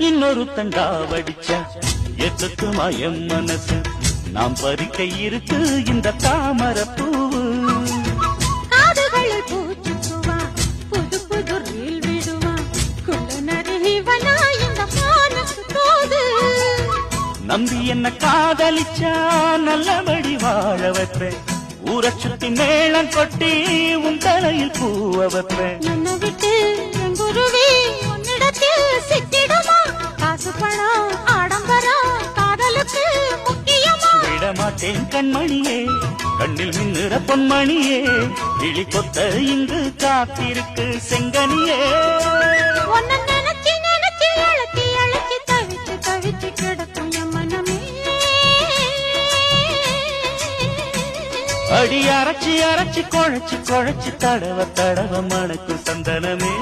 இன்னொரு தண்டா வடிச்சா எத்துக்குமா என் மனசு நாம் பறிக்க இருக்கு இந்த தாமரை பூவு காதுகளில் பூச்சுக்குவா புது புது ரீல் விடுவா குள்ள நரிவனா இந்த மானசு போது நம்பி என்ன காதலிச்சா நல்லபடி வாழ வைப்பேன் ஊரை சுத்தி மேளம் கொட்டி உன் தலையில் பூவ வைப்பேன் என்னை விட்டு என் குருவி உன்னிடத்தில் சிக்கிடுமா காசு பணம் ஆடம்பரம் காதலுக்கு முக்கியமா விடமாட்டேன் கண்மணியே கண்ணில் மின்னுற பொன்மணியே கிளி கொத்த இங்கு காத்திருக்கு செங்கனியே உன்னை நினைச்சு நினைச்சு அழைச்சி அழைச்சி தவிச்சு தவிச்சு கிடக்கும் என் மனமே அடி அரைச்சி அரைச்சி குழைச்சி குழைச்சி தடவ தடவ மணக்கும் சந்தனமே